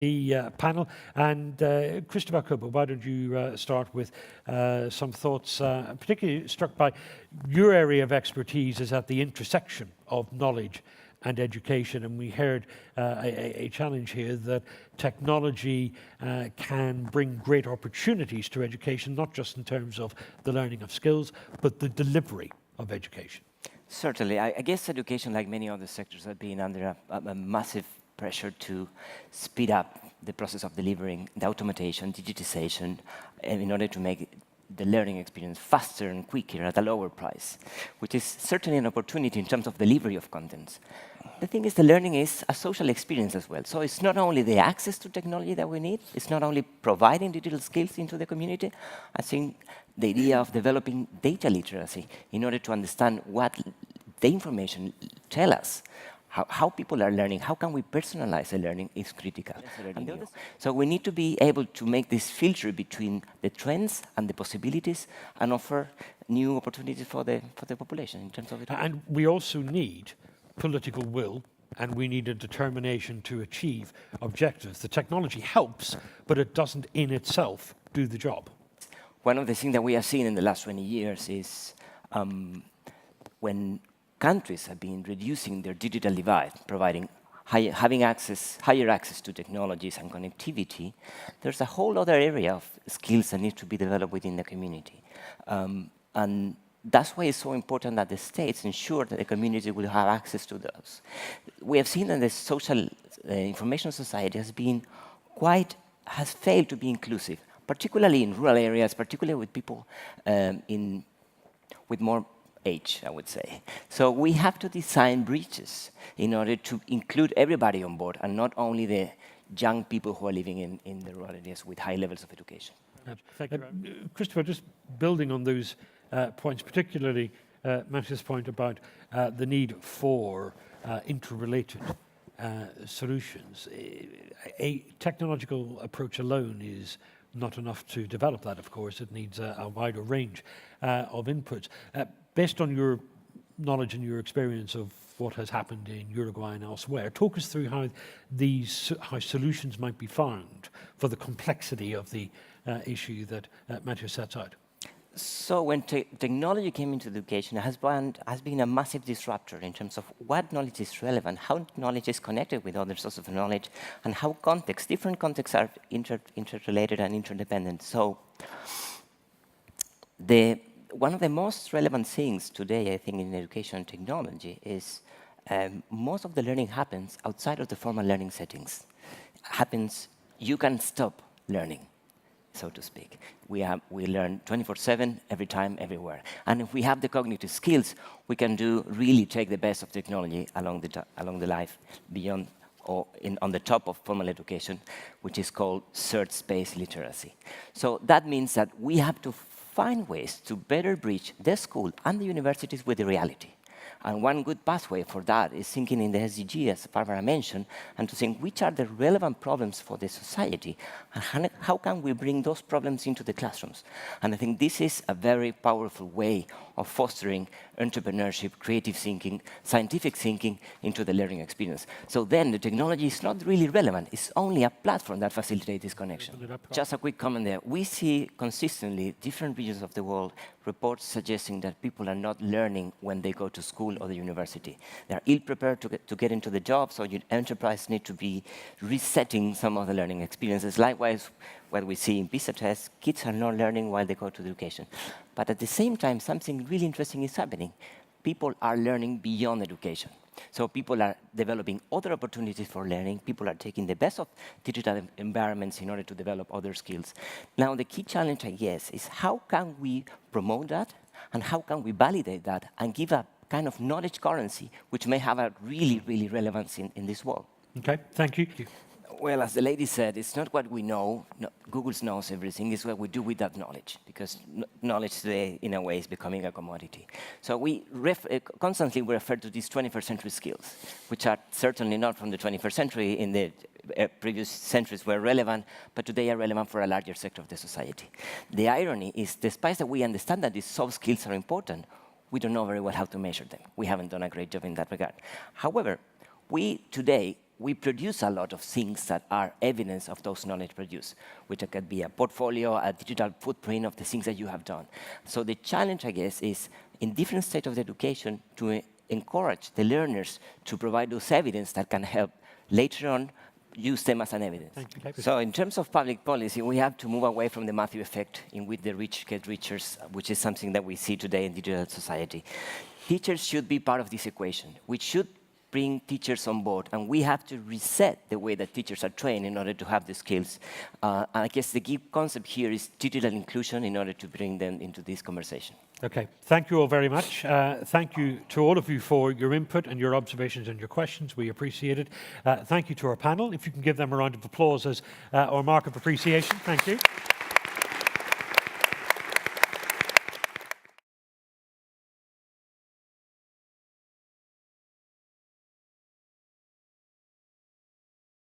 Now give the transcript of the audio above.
the panel. And Cristóbal, Cobo, why don't you start with some thoughts, particularly struck by your area of expertise is at the intersection of knowledge and education, and we heard a challenge here that technology can bring great opportunities to education, not just in terms of the learning of skills, but the delivery of education. Certainly. I guess education, like many other sectors, have been under a massive pressure to speed up the process of delivering the automation, digitization, in order to make the learning experience faster and quicker at a lower price, which is certainly an opportunity in terms of delivery of contents. The thing is, the learning is a social experience as well. So it's not only the access to technology that we need, it's not only providing digital skills into the community. I think the idea of developing data literacy in order to understand what the information tells us, how people are learning, how can we personalize the learning is critical. So we need to be able to make this filter between the trends and the possibilities and offer new opportunities for the population in terms of it. And we also need political will, and we need a determination to achieve objectives. The technology helps, but it doesn't in itself do the job. One of the things that we have seen in the last 20 years is when countries have been reducing their digital divide, providing higher access to technologies and connectivity, there's a whole other area of skills that need to be developed within the community. And that's why it's so important that the states ensure that the community will have access to those. We have seen that the social information society has failed to be inclusive, particularly in rural areas, particularly with people with more age, I would say. So we have to design bridges in order to include everybody on board, and not only the young people who are living in the rural areas with high levels of education. Thank you. Cristóbal, just building on those points, particularly Mathias' point about the need for interrelated solutions. A technological approach alone is not enough to develop that, of course. It needs a wider range of inputs. Based on your knowledge and your experience of what has happened in Uruguay and elsewhere, talk us through how how solutions might be found for the complexity of the issue that Mathias sets out. So when technology came into education, it has been a massive disruptor in terms of what knowledge is relevant, how knowledge is connected with other sources of knowledge, and how different contexts are interrelated and interdependent. So one of the most relevant things today, I think, in education and technology is most of the learning happens outside of the formal learning settings. You can stop learning, so to speak. We learn 24/7, every time, everywhere. And if we have the cognitive skills, we can really take the best of technology along the life beyond or on the top of formal education, which is called third space literacy. So that means that we have to find ways to better bridge the school and the universities with the reality. And one good pathway for that is thinking in the SDG, as Barbara mentioned, and to think which are the relevant problems for the society, and how can we bring those problems into the classrooms. And I think this is a very powerful way of fostering entrepreneurship, creative thinking, scientific thinking into the learning experience. So then the technology is not really relevant. It's only a platform that facilitates this connection. Just a quick comment there. We see consistently different regions of the world reports suggesting that people are not learning when they go to school or the university. They're ill-prepared to get into the job, so your enterprise need to be resetting some of the learning experiences. Likewise, what we see in PISA tests, kids are not learning while they go to education. But at the same time, something really interesting is happening. People are learning beyond education. So people are developing other opportunities for learning. People are taking the best of digital environments in order to develop other skills. Now, the key challenge, I guess, is how can we promote that, and how can we validate that, and give a kind of knowledge currency, which may have a really, really relevance in this world. Okay, thank you. Well, as the lady said, it's not what we know. No, Google knows everything. It's what we do with that knowledge, because knowledge today, in a way, is becoming a commodity. So we constantly refer to these 21st century skills, which are certainly not from the 21st century. In the previous centuries were relevant, but today are relevant for a larger sector of the society. The irony is, despite that we understand that these soft skills are important, we don't know very well how to measure them. We haven't done a great job in that regard. However, we today we produce a lot of things that are evidence of those knowledge produced, which could be a portfolio, a digital footprint of the things that you have done. So the challenge, I guess, is in different states of the education to encourage the learners to provide those evidence that can help later on use them as an evidence. Thank you. So in terms of public policy, we have to move away from the Matthew effect in which the rich get richer, which is something that we see today in digital society. Teachers should be part of this equation. We should bring teachers on board, and we have to reset the way that teachers are trained in order to have the skills. And I guess the key concept here is digital inclusion in order to bring them into this conversation. Okay, thank you all very much. Thank you to all of you for your input and your observations and your questions. We appreciate it. Thank you to our panel. If you can give them a round of applause as our mark of appreciation. Thank you.